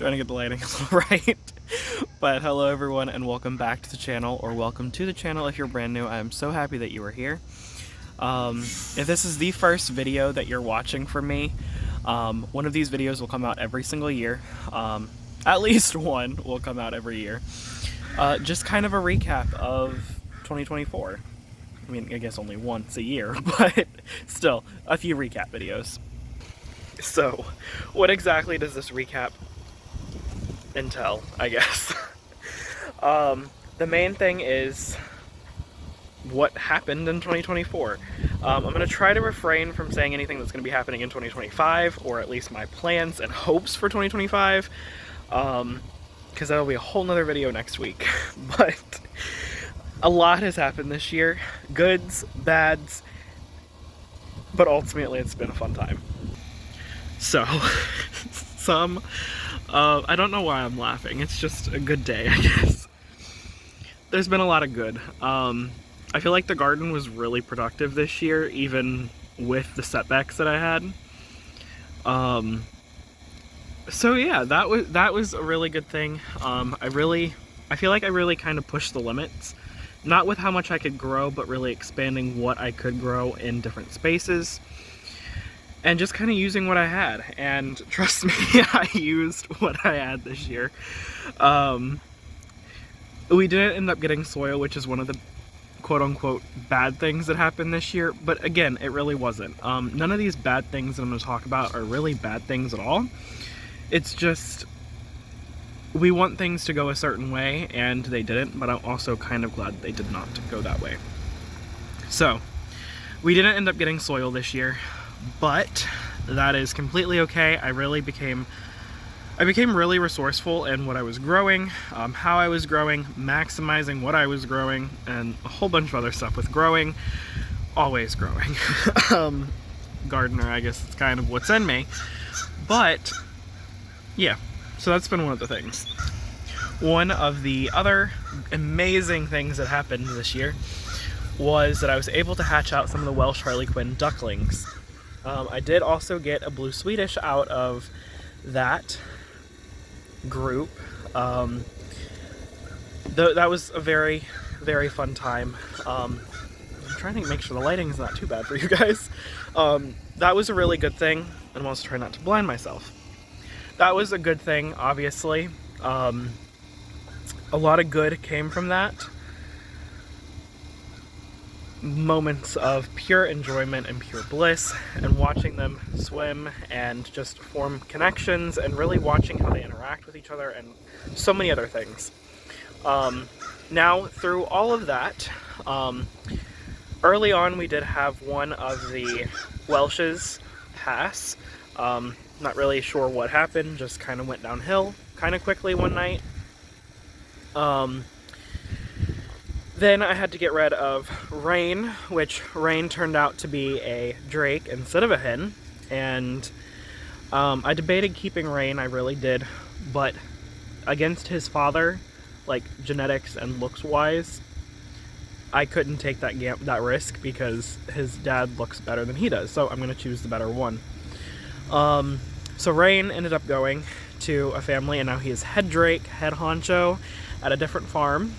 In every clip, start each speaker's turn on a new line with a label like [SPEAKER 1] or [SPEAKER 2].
[SPEAKER 1] Trying to get the lighting a little right. But hello everyone and welcome back to the channel, or welcome to the channel if you're brand new. I am so happy that you are here. If this is the first video that you're watching from me, one of these videos will come out every single year. At least one will come out every year. Just kind of a recap of 2024. I mean, I guess only once a year, but still, a few recap videos. So, what exactly does this recap entail, I guess? The main thing is what happened in 2024. I'm going to try to refrain from saying anything that's going to be happening in 2025, or at least my plans and hopes for 2025, because that'll be a whole nother video next week. But a lot has happened this year, goods, bads, but ultimately it's been a fun time. So, I don't know why I'm laughing, it's just a good day, I guess. There's been a lot of good. I feel like the garden was really productive this year, even with the setbacks that I had. So yeah, that was a really good thing. I feel like I really kind of pushed the limits. Not with how much I could grow, but really expanding what I could grow in different spaces. And just kind of using what I had. And trust me, I used what I had this year. We didn't end up getting soil, which is one of the quote-unquote bad things that happened this year. But again, it really wasn't. None of these bad things that I'm going to talk about are really bad things at all. It's just, we want things to go a certain way, and they didn't. But I'm also kind of glad they did not go that way. So, we didn't end up getting soil this year. But that is completely okay. I became really resourceful in what I was growing, how I was growing, maximizing what I was growing, and a whole bunch of other stuff with growing. Always growing. Gardener, I guess it's kind of what's in me. But yeah, so that's been one of the things. One of the other amazing things that happened this year was that I was able to hatch out some of the Welsh Harlequin ducklings. I did also get a blue Swedish out of that group. That was a very, very fun time. I'm trying to make sure the lighting is not too bad for you guys. That was a really good thing, and I'm also trying not to blind myself. That was a good thing, obviously. A lot of good came from that. Moments of pure enjoyment and pure bliss, and watching them swim and just form connections, and really watching how they interact with each other, and so many other things. Now, through all of that, early on we did have one of the Welshes pass. Not really sure what happened, just kind of went downhill kind of quickly one night. Then I had to get rid of Rain, which Rain turned out to be a drake instead of a hen. And I debated keeping Rain, I really did. But against his father, like genetics and looks-wise, I couldn't take that risk because his dad looks better than he does. So I'm going to choose the better one. So Rain ended up going to a family, and now he is head drake, head honcho at a different farm.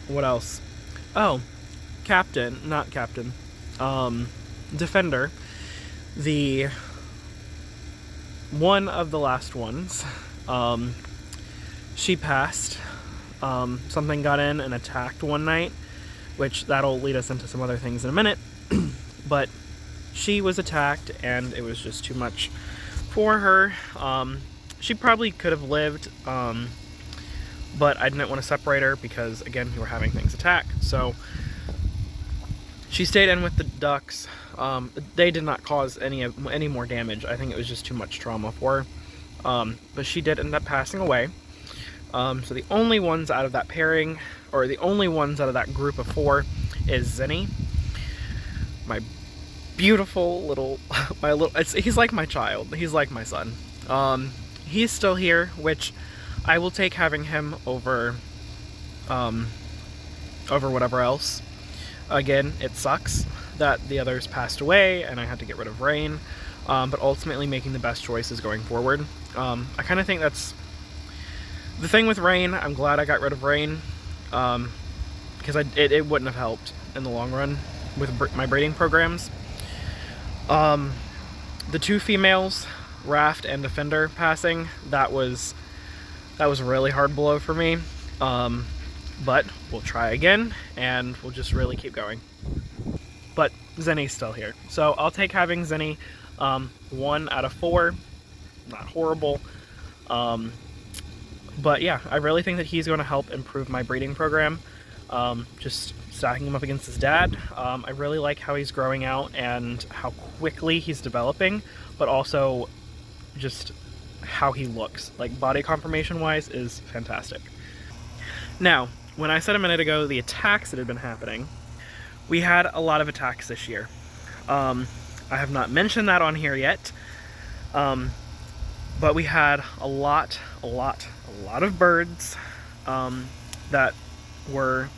[SPEAKER 1] What else? Oh, Defender. The one of the last ones. She passed. Something got in and attacked one night, which that'll lead us into some other things in a minute. But she was attacked, and it was just too much for her. She probably could have lived, but I didn't want to separate her because, again, we were having things attack. So she stayed in with the ducks. They did not cause any more damage. I think it was just too much trauma for her. But she did end up passing away. So the only ones out of that pairing, or the only ones out of that group of 4, is Zenny. My beautiful little, he's like my child. He's like my son. He's still here, which I will take having him over whatever else. Again, it sucks that the others passed away and I had to get rid of Rain. but ultimately making the best choices going forward. I kind of think that's the thing with Rain. I'm glad I got rid of Rain, because it wouldn't have helped in the long run with my breeding programs. The two females, Raft and Defender, passing, that was a really hard blow for me. But we'll try again, and we'll just really keep going. But Zenny's still here, so I'll take having Zenny 1 out of 4. Not horrible. But yeah, I really think that he's going to help improve my breeding program. Just stacking him up against his dad. I really like how he's growing out and how quickly he's developing, but also just how he looks. Like, body conformation wise is fantastic. Now, when I said a minute ago the attacks that had been happening, we had a lot of attacks this year. I have not mentioned that on here yet, but we had a lot of birds that were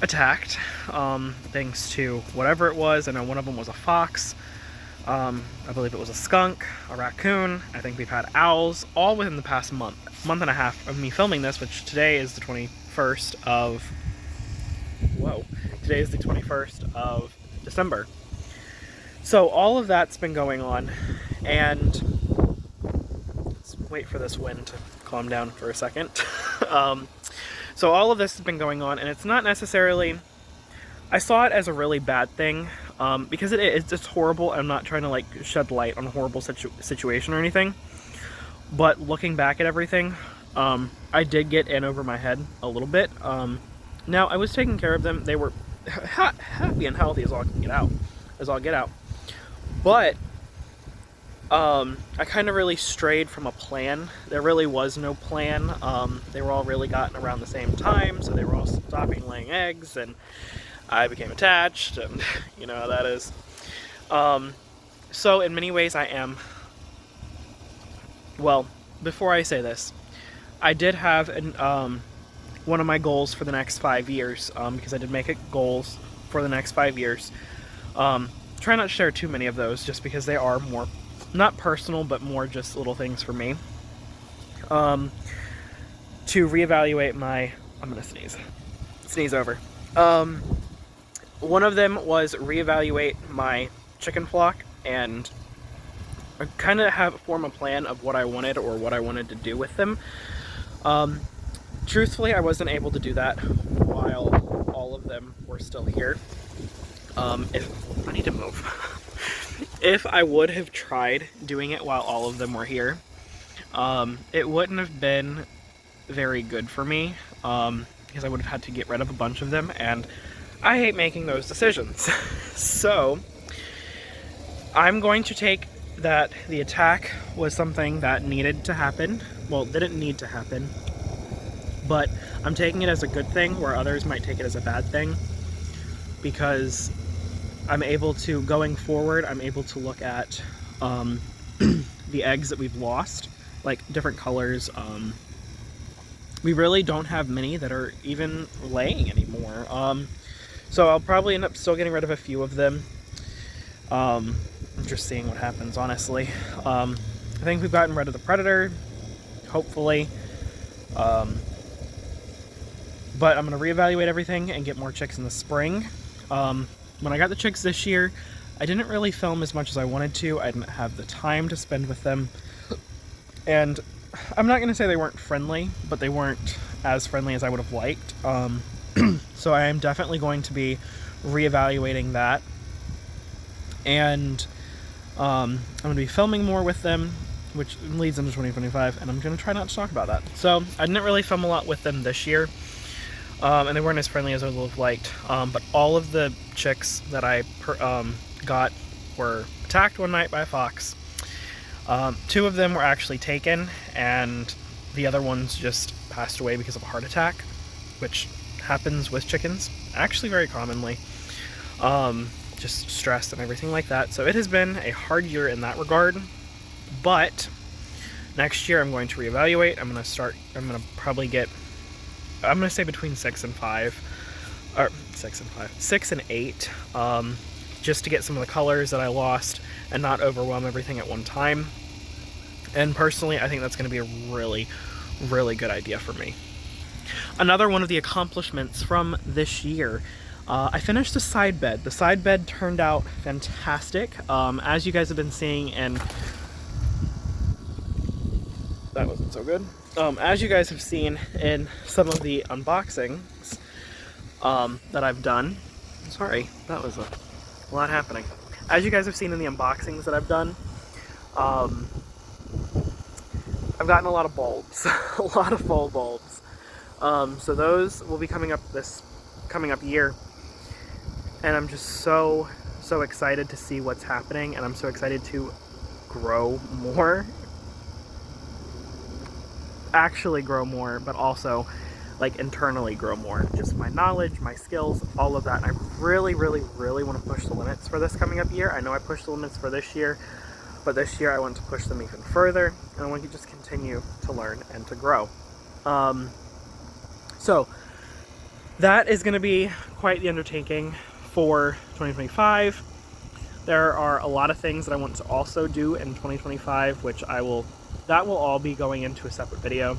[SPEAKER 1] attacked, thanks to whatever it was. I know one of them was a fox. I believe it was a skunk, a raccoon. I think we've had owls, all within the past month and a half of me filming this, which today is the 21st of... Whoa. Today is the 21st of December. So all of that's been going on, and let's wait for this wind to calm down for a second. So all of this has been going on, and it's not necessarily... I saw it as a really bad thing, because it's just horrible. I'm not trying to like shed light on a horrible situation or anything, but looking back at everything, I did get in over my head a little bit. Now, I was taking care of them. They were happy and healthy as all get out. But I kind of really strayed from a plan. There really was no plan. They were all really gotten around the same time, so they were all stopping laying eggs, and I became attached, and you know how that is. So in many ways I am... Well, before I say this, I did have one of my goals for the next 5 years, because I did make it goals for the next 5 years. Try not to share too many of those, just because they are more, not personal, but more just little things for me. To reevaluate my... I'm gonna sneeze. Sneeze over. One of them was reevaluate my chicken flock and kind of form a plan of what I wanted or what I wanted to do with them. Truthfully, I wasn't able to do that while all of them were still here. If I need to move. If I would have tried doing it while all of them were here, it wouldn't have been very good for me, because I would have had to get rid of a bunch of them, and I hate making those decisions. So I'm going to take that the attack was something that needed to happen. Well, didn't need to happen, but I'm taking it as a good thing, where others might take it as a bad thing, because I'm able to, going forward, I'm able to look at the eggs that we've lost, like different colors. We really don't have many that are even laying anymore. So I'll probably end up still getting rid of a few of them. I'm just seeing what happens, honestly. I think we've gotten rid of the predator, hopefully. But I'm going to reevaluate everything and get more chicks in the spring. When I got the chicks this year, I didn't really film as much as I wanted to. I didn't have the time to spend with them. And I'm not going to say they weren't friendly, but they weren't as friendly as I would have liked. So I am definitely going to be reevaluating that. And I'm going to be filming more with them, which leads into 2025, and I'm going to try not to talk about that. So I didn't really film a lot with them this year, and they weren't as friendly as I would have liked. But all of the chicks that I got were attacked one night by a fox. 2 of them were actually taken, and the other ones just passed away because of a heart attack, which happens with chickens, actually very commonly. Just stress and everything like that. So it has been a hard year in that regard, but next year I'm going to reevaluate. I'm going to probably get, I'm going to say between 6 and 8, just to get some of the colors that I lost, and not overwhelm everything at one time. And personally, I think that's going to be a really, really good idea for me. Another one of the accomplishments from this year, I finished the side bed. The side bed turned out fantastic. As you guys have been seeing, and that wasn't so good. As you guys have seen in some of the unboxings that I've done, sorry, that was a lot happening. As you guys have seen in the unboxings that I've done, I've gotten a lot of bulbs, a lot of fall bulbs. So those will be coming up this coming up year, and I'm just so excited to see what's happening, and I'm so excited to grow more, actually grow more, but also like internally grow more, just my knowledge, my skills, all of that. And I really want to push the limits for this coming up year. I know I pushed the limits for this year, but this year I want to push them even further, and I want to just continue to learn and to grow. So that is going to be quite the undertaking for 2025. There are a lot of things that I want to also do in 2025, which that will all be going into a separate video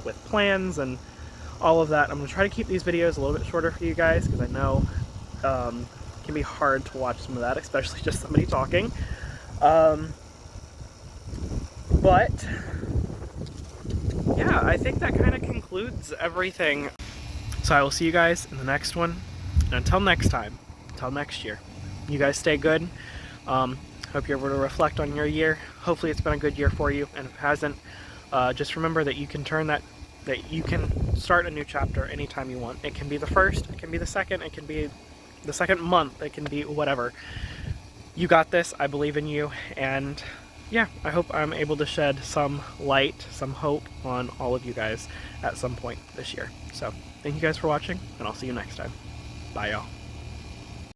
[SPEAKER 1] with plans and all of that. I'm going to try to keep these videos a little bit shorter for you guys, because I know it can be hard to watch some of that, especially just somebody talking. But yeah, I think that kind of concludes everything. So I will see you guys in the next one. And until next time, until next year, you guys stay good. Hope you're able to reflect on your year. Hopefully it's been a good year for you, and if it hasn't, just remember that you can that you can start a new chapter anytime you want. It can be the first, it can be the second, it can be the second month, it can be whatever. You got this, I believe in you, and yeah, I hope I'm able to shed some light, some hope on all of you guys at some point this year. So, thank you guys for watching, and I'll see you next time. Bye, y'all.